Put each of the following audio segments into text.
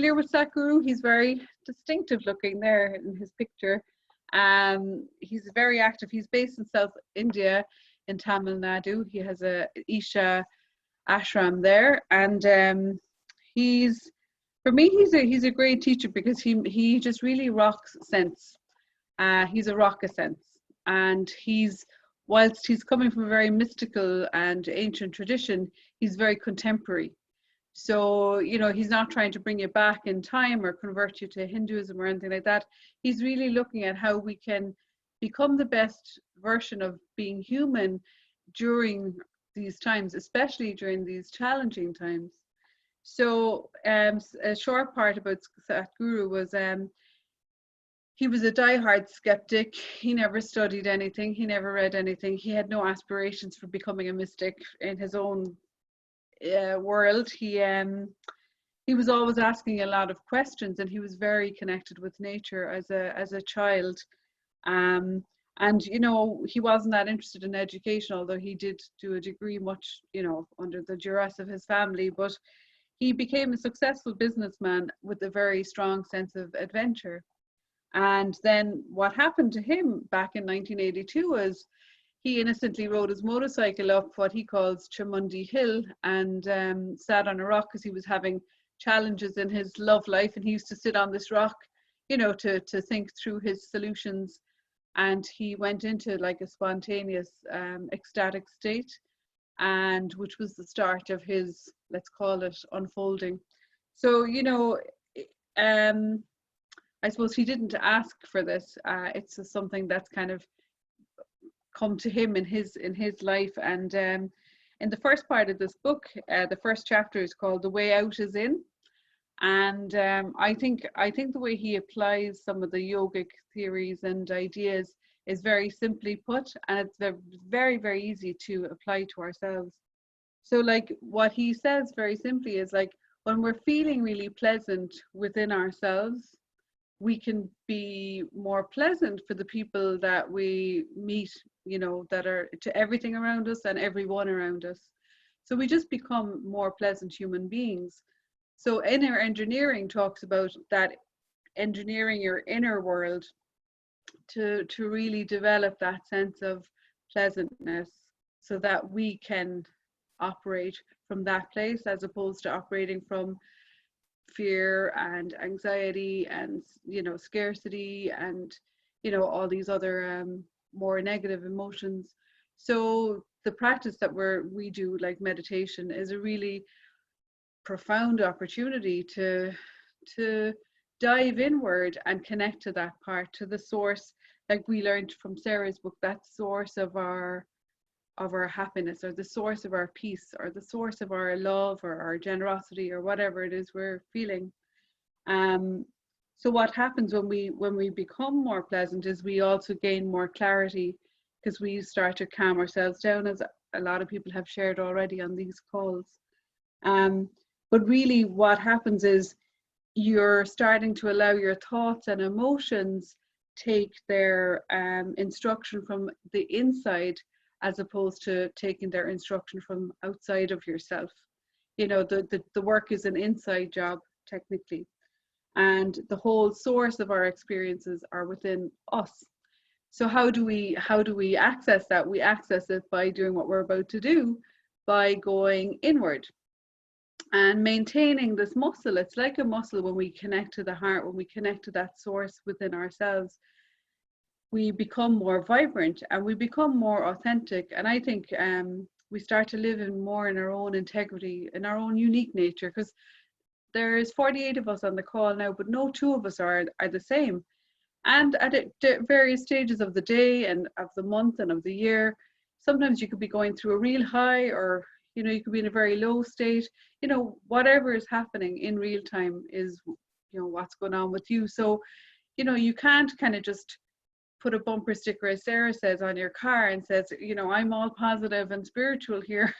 familiar with Sadhguru? He's very distinctive looking there in his picture. He's very active. He's based in South India, in Tamil Nadu. He has a Isha ashram there, and he's, for me, he's a great teacher because he just really rocks sense. He's a rock of sense, and whilst he's coming from a very mystical and ancient tradition, he's very contemporary. So, you know, he's not trying to bring you back in time or convert you to Hinduism or anything like that. He's really looking at how we can become the best version of being human during these times, especially during these challenging times. So a short part about Sadhguru was he was a diehard skeptic. He never studied anything. He never read anything. He had no aspirations for becoming a mystic in his own world. He was always asking a lot of questions, and he was very connected with nature as a child. And you know, he wasn't that interested in education, although he did do a degree, much, you know, under the duress of his family. But he became a successful businessman with a very strong sense of adventure. And then what happened to him back in 1982 was he innocently rode his motorcycle up what he calls Chamundi Hill and sat on a rock because he was having challenges in his love life, and he used to sit on this rock, you know, to think through his solutions. And he went into like a spontaneous ecstatic state, and which was the start of his, let's call it, unfolding. So, you know, I suppose he didn't ask for this. It's just something that's kind of come to him in his life. And in the first part of this book, the first chapter is called "The Way Out Is In," and I think the way he applies some of the yogic theories and ideas is very simply put, and it's very, very easy to apply to ourselves. So like what he says very simply is like, when we're feeling really pleasant within ourselves, we can be more pleasant for the people that we meet, you know, that are to everything around us and everyone around us. So we just become more pleasant human beings. So inner engineering talks about that, engineering your inner world to really develop that sense of pleasantness, so that we can operate from that place as opposed to operating from fear and anxiety and, you know, scarcity and, you know, all these other more negative emotions. So the practice that we do, like meditation, is a really profound opportunity to dive inward and connect to that part, to the source, like we learned from Sarah's book, that source of our happiness, or the source of our peace, or the source of our love, or our generosity, or whatever it is we're feeling. So what happens when we become more pleasant is we also gain more clarity, because we start to calm ourselves down, as a lot of people have shared already on these calls. But really what happens is you're starting to allow your thoughts and emotions take their instruction from the inside, as opposed to taking their instruction from outside of yourself. You know, the work is an inside job, technically. And the whole source of our experiences are within us. So how do we access that? We access it by doing what we're about to do, by going inward and maintaining this muscle. It's like a muscle. When we connect to the heart, when we connect to that source within ourselves, we become more vibrant and we become more authentic. And I think we start to live more in our own integrity, in our own unique nature, because there's 48 of us on the call now, but no two of us are the same. And at various stages of the day and of the month and of the year, sometimes you could be going through a real high, or, you know, you could be in a very low state. You know, whatever is happening in real time is, you know, what's going on with you. So, you know, you can't kind of just put a bumper sticker, as Sarah says, on your car and says, you know, I'm all positive and spiritual here,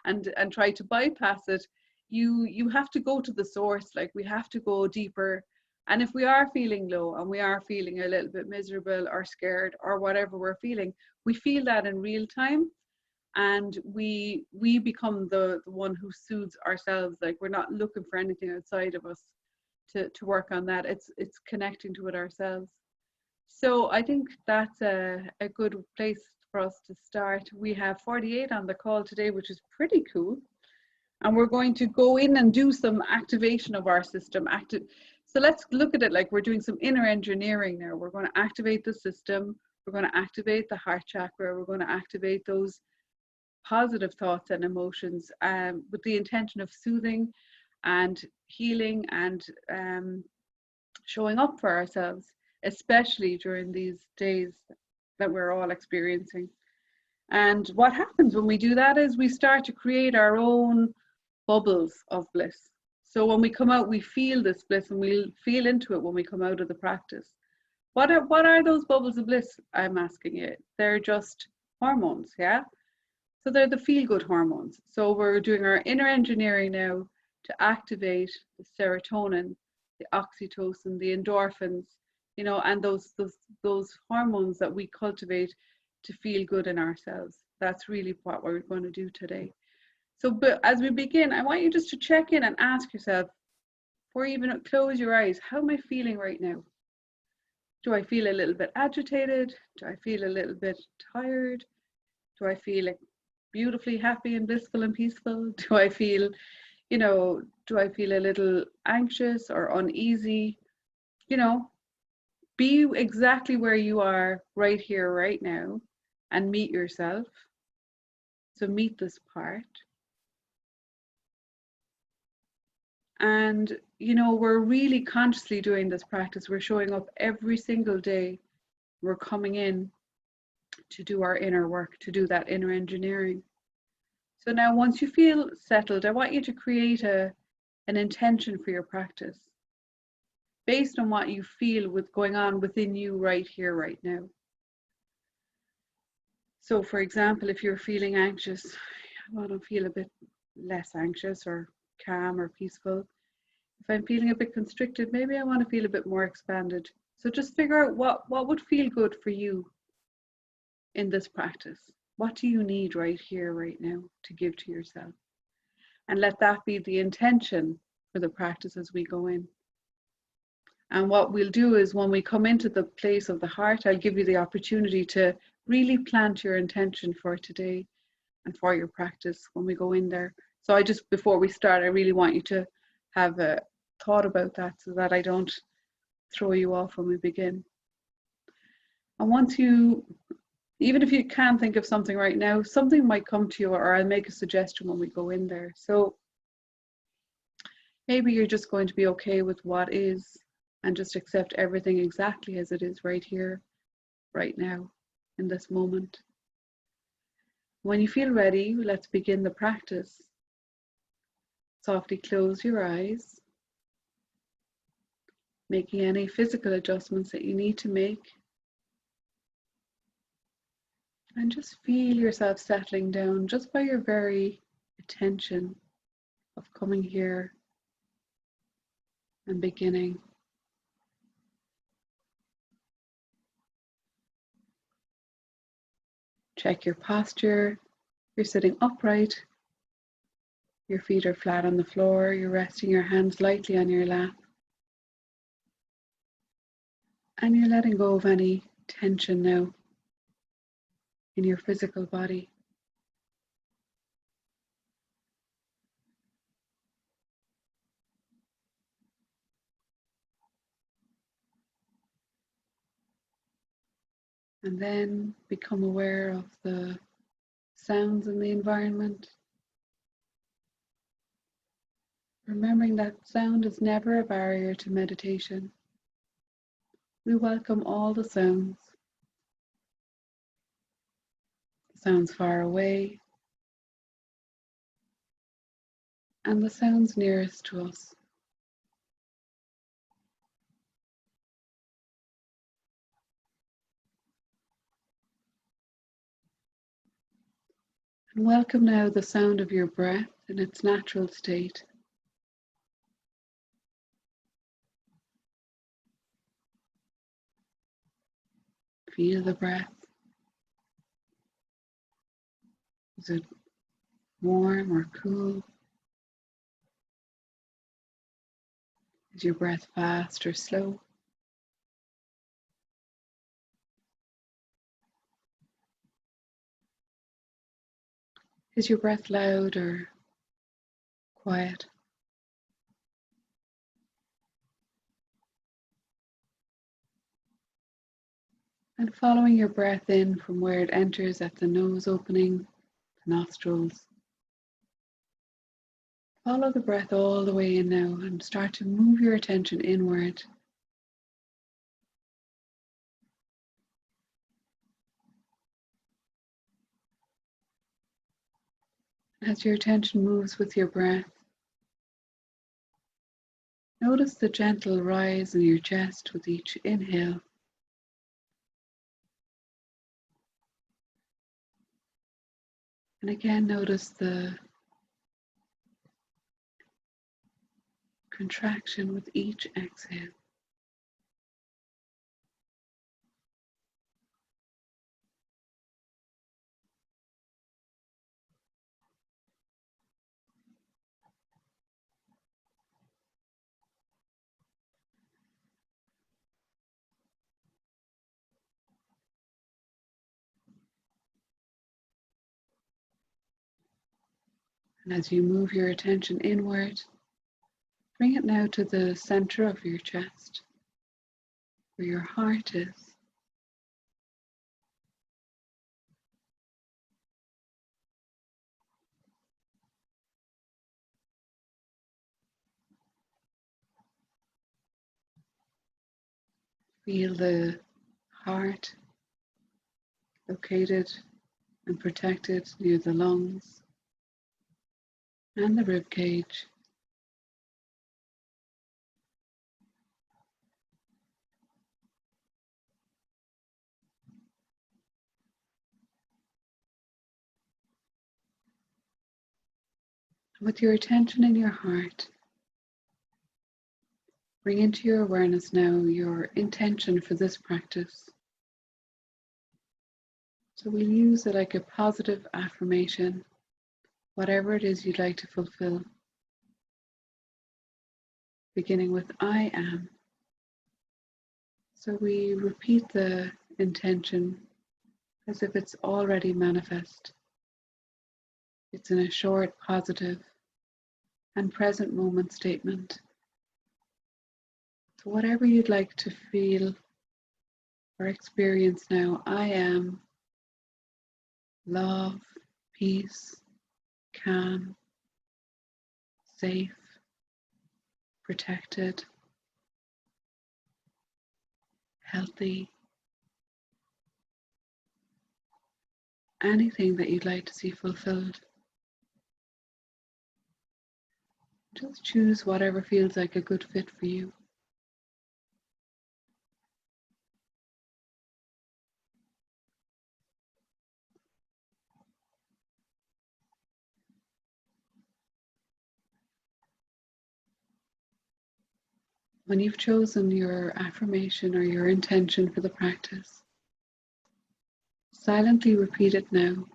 and try to bypass it. You have to go to the source. Like, we have to go deeper. And if we are feeling low and we are feeling a little bit miserable or scared or whatever we're feeling, we feel that in real time, and we become the one who soothes ourselves. Like, we're not looking for anything outside of us. to work on that. It's connecting to it ourselves. So I think that's a good place for us to start. We have 48 on the call today, which is pretty cool. And we're going to go in and do some activation of our system. So let's look at it like we're doing some inner engineering now. We're going to activate the system. We're going to activate the heart chakra. We're going to activate those positive thoughts and emotions with the intention of soothing and healing and showing up for ourselves, especially during these days that we're all experiencing. And what happens when we do that is we start to create our own bubbles of bliss. So when we come out, we feel this bliss, and we'll feel into it when we come out of the practice. What are those bubbles of bliss? I'm asking you. They're just hormones, yeah? So they're the feel-good hormones. So we're doing our inner engineering now to activate the serotonin, the oxytocin, the endorphins, you know, and those hormones that we cultivate to feel good in ourselves. That's really what we're going to do today. So, but as we begin, I want you just to check in and ask yourself, before you even close your eyes, how am I feeling right now? Do I feel a little bit agitated? Do I feel a little bit tired? Do I feel like beautifully happy and blissful and peaceful? Do I feel, you know, do I feel a little anxious or uneasy? You know, be exactly where you are right here, right now, and meet yourself. So meet this part. And, you know, we're really consciously doing this practice. We're showing up every single day. We're coming in to do our inner work, to do that inner engineering. So now once you feel settled, I want you to create an intention for your practice based on what you feel with going on within you right here, right now. So for example, if you're feeling anxious, I want to feel a bit less anxious or calm or peaceful. If I'm feeling a bit constricted, maybe I want to feel a bit more expanded. So just figure out what would feel good for you in this practice. What do you need right here, right now to give to yourself? And let that be the intention for the practice as we go in. And what we'll do is when we come into the place of the heart, I'll give you the opportunity to really plant your intention for today and for your practice when we go in there. So before we start, I really want you to have a thought about that so that I don't throw you off when we begin. And once even if you can't think of something right now, something might come to you, or I'll make a suggestion when we go in there. So maybe you're just going to be okay with what is and just accept everything exactly as it is right here, right now, in this moment. When you feel ready, let's begin the practice. Softly close your eyes, making any physical adjustments that you need to make. And just feel yourself settling down just by your very attention of coming here and beginning. Check your posture. You're sitting upright. Your feet are flat on the floor. You're resting your hands lightly on your lap. And you're letting go of any tension now in your physical body. And then become aware of the sounds in the environment. Remembering that sound is never a barrier to meditation. We welcome all the sounds far away, and the sounds nearest to us. And welcome now the sound of your breath in its natural state. Feel the breath. Is it warm or cool? Is your breath fast or slow? Is your breath loud or quiet? And following your breath in from where it enters at the nose opening, the nostrils. Follow the breath all the way in now and start to move your attention inward. As your attention moves with your breath, notice the gentle rise in your chest with each inhale. And again, notice the contraction with each exhale. And as you move your attention inward, bring it now to the center of your chest, where your heart is. Feel the heart located and protected near the lungs and the rib cage. With your attention in your heart, bring into your awareness now your intention for this practice. So we'll use it like a positive affirmation, whatever it is you'd like to fulfill. Beginning with I am. So we repeat the intention as if it's already manifest. It's in a short, positive, and present moment statement. So whatever you'd like to feel or experience now, I am love, peace, calm, safe, protected, healthy. Anything that you'd like to see fulfilled. Just choose whatever feels like a good fit for you. When you've chosen your affirmation or your intention for the practice, silently repeat it now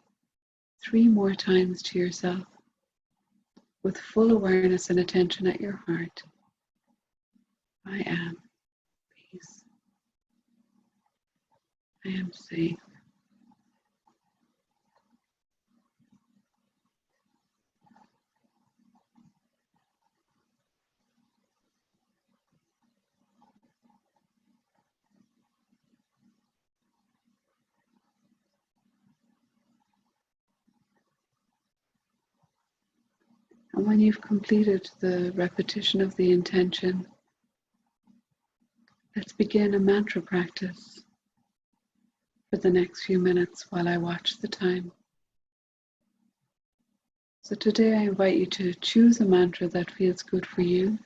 3 more times to yourself with full awareness and attention at your heart. I am peace. I am safe. And when you've completed the repetition of the intention, let's begin a mantra practice for the next few minutes while I watch the time. So today I invite you to choose a mantra that feels good for you,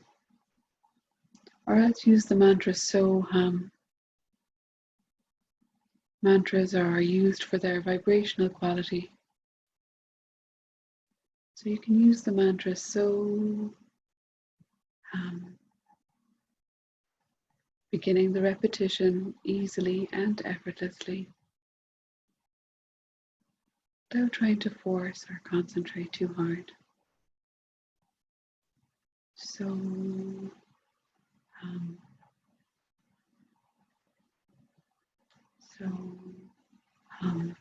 or else use the mantra Soham. Mantras are used for their vibrational quality. So you can use the mantra Soham, beginning the repetition easily and effortlessly, without trying to force or concentrate too hard. So So hum.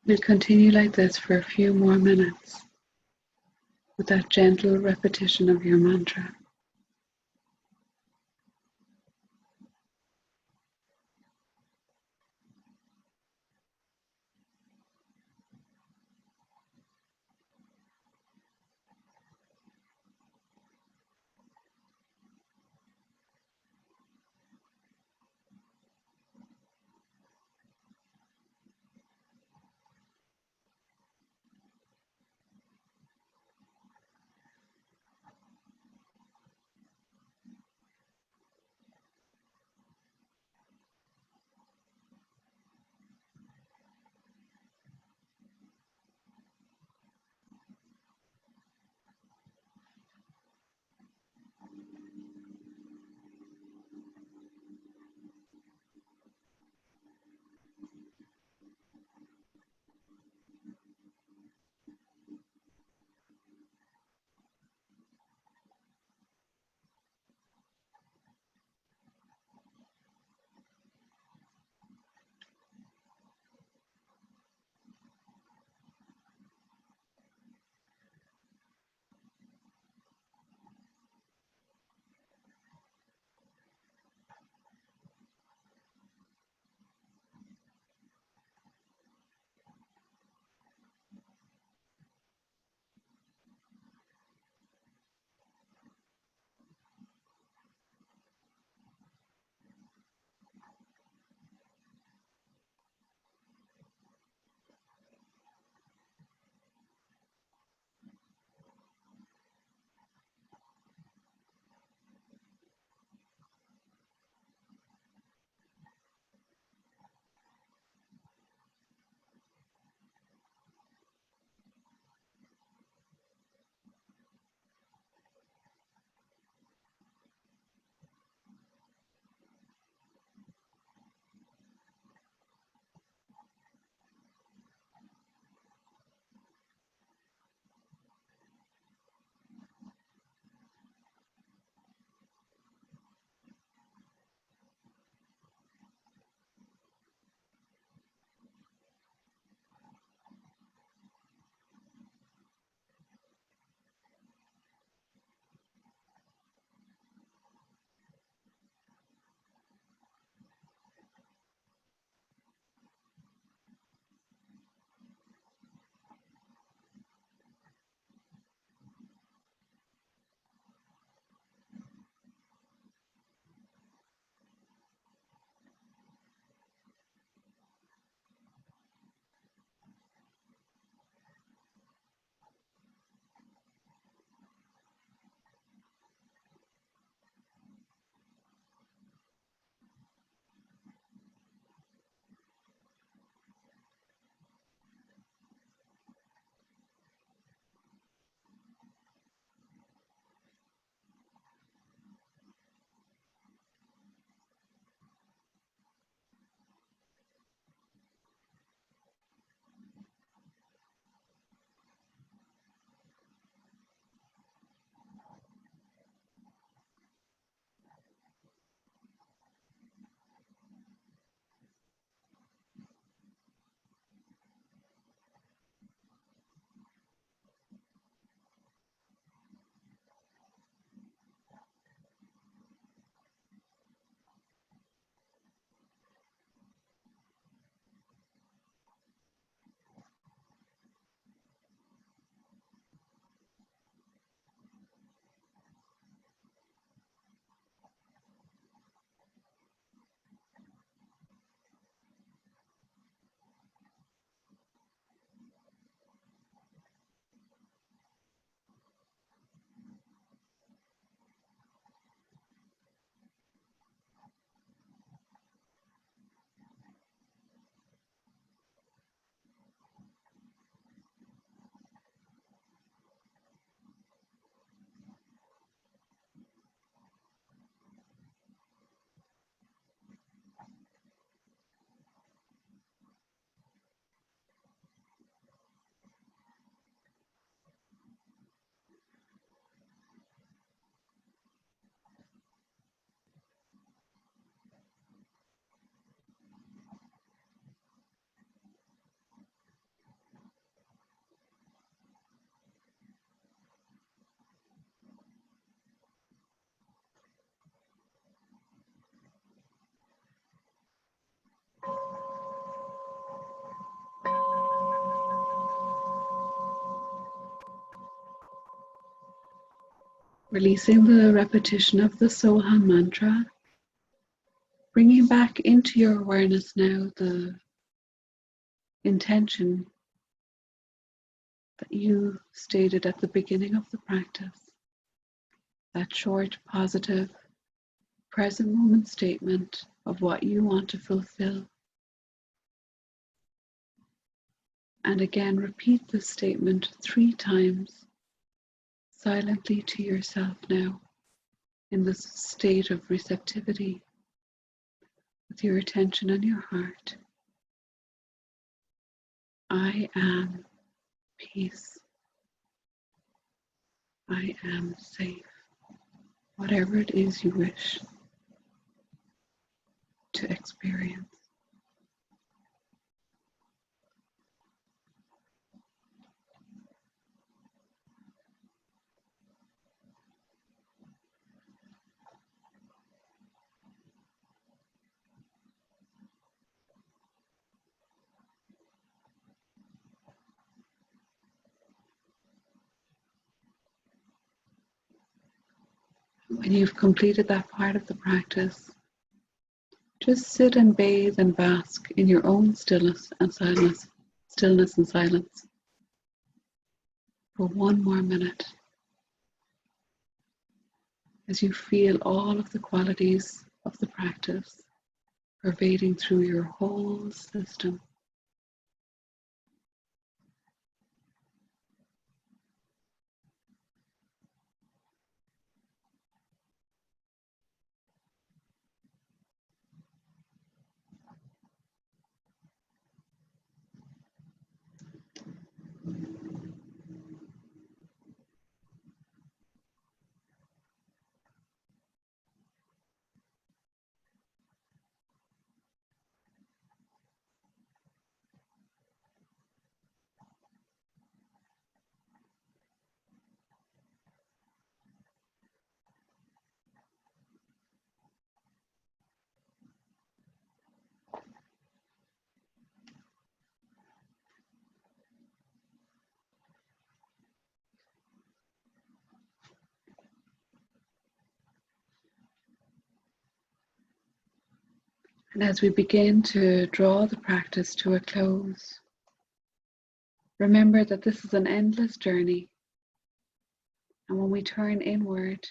We'll continue like this for a few more minutes with that gentle repetition of your mantra. Releasing the repetition of the Sohan mantra, bringing back into your awareness now the intention that you stated at the beginning of the practice. That short, positive, present moment statement of what you want to fulfill. And again, repeat this statement 3 times silently to yourself now in this state of receptivity with your attention and your heart. I am peace. I am safe. Whatever it is you wish to experience. When you've completed that part of the practice, just sit and bathe and bask in your own stillness and silence for 1 more minute as you feel all of the qualities of the practice pervading through your whole system. And as we begin to draw the practice to a close, remember that this is an endless journey. And when we turn inward,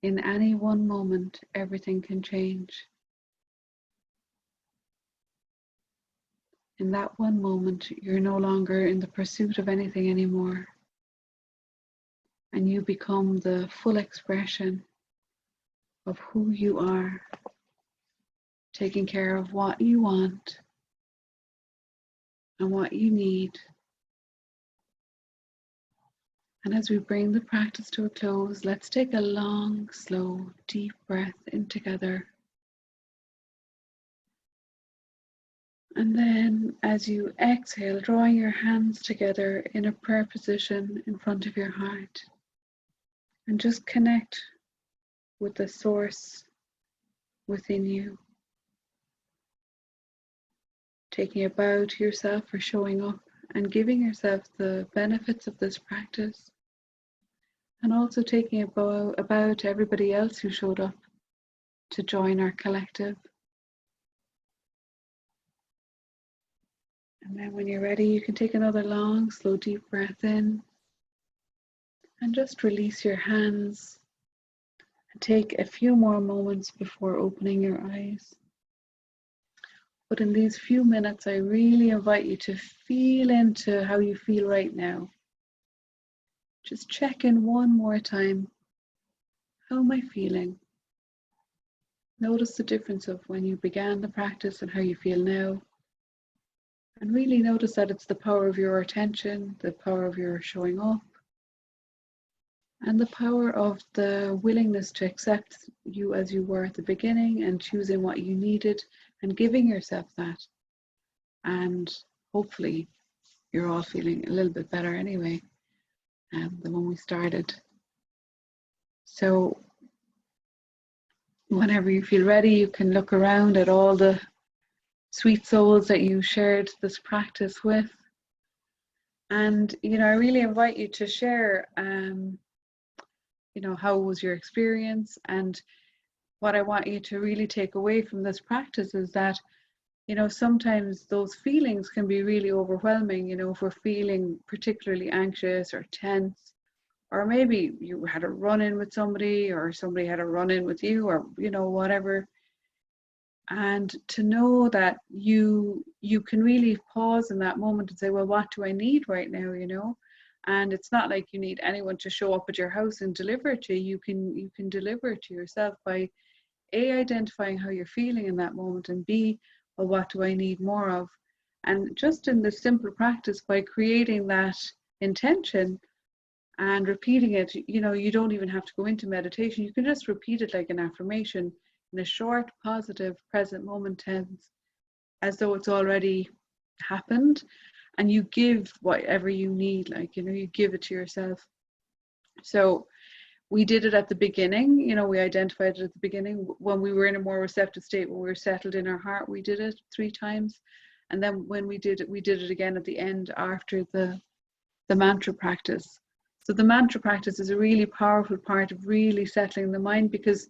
in any one moment, everything can change. In that one moment, you're no longer in the pursuit of anything anymore. And you become the full expression of who you are, taking care of what you want and what you need. And as we bring the practice to a close, let's take a long, slow, deep breath in together. And then as you exhale, drawing your hands together in a prayer position in front of your heart. And just connect with the source within you. Taking a bow to yourself for showing up and giving yourself the benefits of this practice. And also taking a bow to everybody else who showed up to join our collective. And then when you're ready, you can take another long, slow, deep breath in. And just release your hands. And take a few more moments before opening your eyes. But in these few minutes, I really invite you to feel into how you feel right now. Just check in one more time. How am I feeling? Notice the difference of when you began the practice and how you feel now. And really notice that it's the power of your attention, the power of your showing up, and the power of the willingness to accept you as you were at the beginning and choosing what you needed and giving yourself that. And hopefully you're all feeling a little bit better anyway than when we started. So whenever you feel ready, you can look around at all the sweet souls that you shared this practice with. And, I really invite you to share how was your experience? And what I want you to really take away from this practice is that, sometimes those feelings can be really overwhelming, if we're feeling particularly anxious or tense, or maybe you had a run-in with somebody, or somebody had a run-in with you, or, whatever. And to know that you can really pause in that moment and say, well, what do I need right now, And it's not like you need anyone to show up at your house and deliver it to you. You can deliver it to yourself by A, identifying how you're feeling in that moment, and B, well, what do I need more of? And just in this simple practice, by creating that intention and repeating it, you don't even have to go into meditation. You can just repeat it like an affirmation in a short, positive, present moment tense, as though it's already happened. And you give whatever you need, you give it to yourself. So we did it at the beginning, we identified it at the beginning when we were in a more receptive state, when we were settled in our heart. We did it 3 times. And then when we did it again at the end after the mantra practice. So the mantra practice is a really powerful part of really settling the mind, because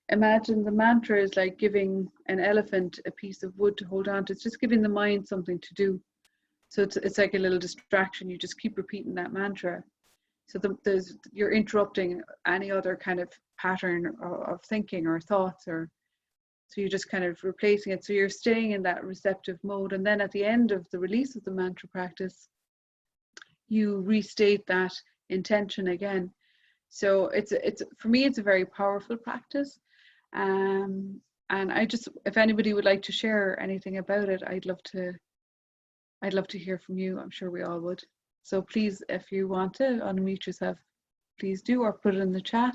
imagine the mantra is like giving an elephant a piece of wood to hold on to. It's just giving the mind something to do. So it's like a little distraction. You just keep repeating that mantra. So you're interrupting any other kind of pattern of thinking or thoughts, so you're just kind of replacing it. So you're staying in that receptive mode. And then at the end of the release of the mantra practice, you restate that intention again. So it's for me, it's a very powerful practice. And if anybody would like to share anything about it, I'd love to hear from you. I'm sure we all would. So please, if you want to unmute yourself, please do, or put it in the chat.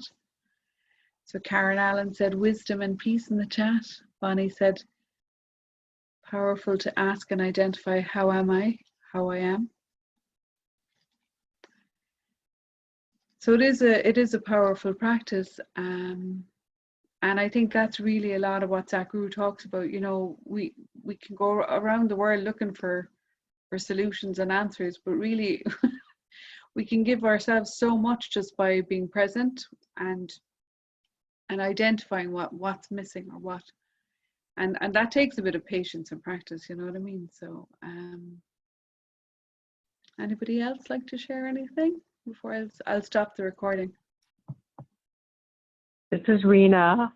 So Karen Allen said wisdom and peace in the chat. Bonnie said powerful to ask and identify how I am. So it is a powerful practice, and I think that's really a lot of what Sadhguru talks about. We can go around the world looking for solutions and answers, but really we can give ourselves so much just by being present and identifying what's missing or what, and that takes a bit of patience and practice, you know what I mean? So anybody else like to share anything before I'll stop the recording? This is Rena.